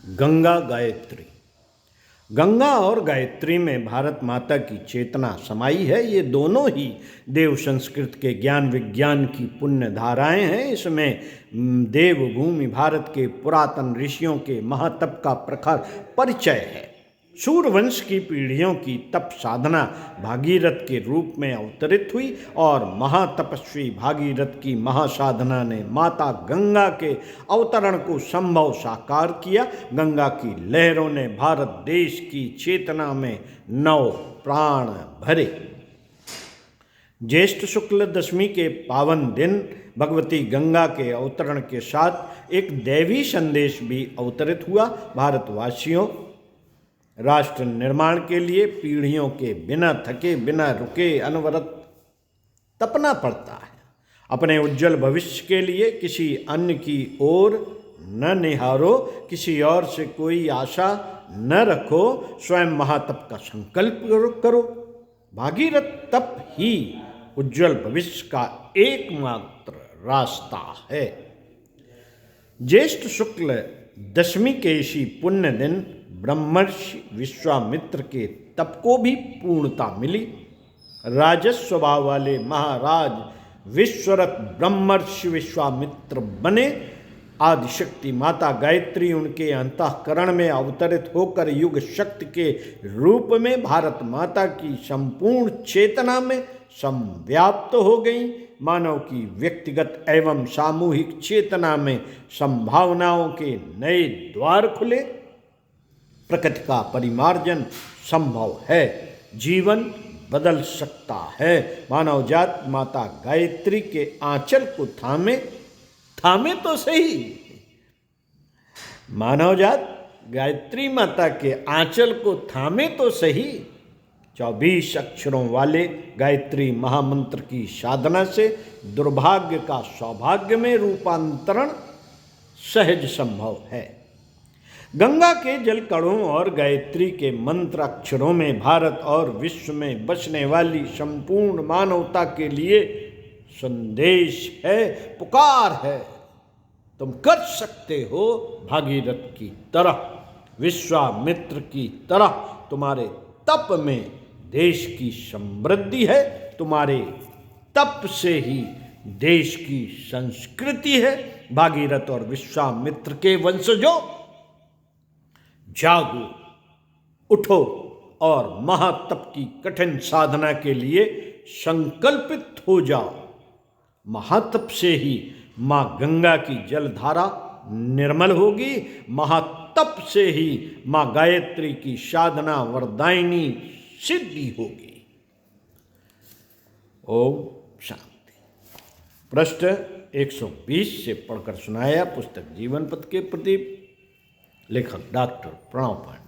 गंगा गायत्री। गंगा और गायत्री में भारत माता की चेतना समाई है। ये दोनों ही देव संस्कृत के ज्ञान विज्ञान की पुण्य धाराएं हैं। इसमें देवभूमि भारत के पुरातन ऋषियों के महातप का प्रखर परिचय है। सूर्यवंश की पीढ़ियों की तप साधना भागीरथ के रूप में अवतरित हुई और महातपस्वी भागीरथ की महासाधना ने माता गंगा के अवतरण को संभव साकार किया। गंगा की लहरों ने भारत देश की चेतना में नव प्राण भरे। ज्येष्ठ शुक्ल दशमी के पावन दिन भगवती गंगा के अवतरण के साथ एक दैवी संदेश भी अवतरित हुआ। भारतवासियों राष्ट्र निर्माण के लिए पीढ़ियों के बिना थके बिना रुके अनवरत तपना पड़ता है। अपने उज्जवल भविष्य के लिए किसी अन्य की ओर न निहारो, किसी और से कोई आशा न रखो, स्वयं महातप का संकल्प करो। भागीरथ तप ही उज्जवल भविष्य का एकमात्र रास्ता है। ज्येष्ठ शुक्ल दशमी के इसी पुण्य दिन ब्रह्मर्षि विश्वामित्र के तप को भी पूर्णता मिली। राजस स्वभाव वाले महाराज विश्वरथ ब्रह्मर्षि विश्वामित्र बने। आदिशक्ति माता गायत्री उनके अंतःकरण में अवतरित होकर युग शक्ति के रूप में भारत माता की संपूर्ण चेतना में संव्याप्त हो गई। मानव की व्यक्तिगत एवं सामूहिक चेतना में संभावनाओं के नए द्वार खुले। प्रकृति का परिमार्जन संभव है, जीवन बदल सकता है। मानव जात माता गायत्री के आंचल को थामे तो सही। मानव जात गायत्री माता के आंचल को थामे तो सही। 24 अक्षरों वाले गायत्री महामंत्र की साधना से दुर्भाग्य का सौभाग्य में रूपांतरण सहज संभव है। गंगा के जल कणों और गायत्री के मंत्र अक्षरों में भारत और विश्व में बसने वाली संपूर्ण मानवता के लिए संदेश है, पुकार है। तुम कर सकते हो भागीरथ की तरह, विश्वामित्र की तरह। तुम्हारे तप में देश की समृद्धि है, तुम्हारे तप से ही देश की संस्कृति है। भागीरथ और विश्वामित्र के वंशजों, जागो, उठो और महातप की कठिन साधना के लिए संकल्पित हो जाओ। महातप से ही मां गंगा की जलधारा निर्मल होगी। महातप से ही मां गायत्री की साधना वरदायिनी सिद्धि होगी। ओम शांति। पृष्ठ 120 से पढ़कर सुनाया पुस्तक जीवन पथ के प्रदीप, लेखक डॉक्टर प्रणव पांडे।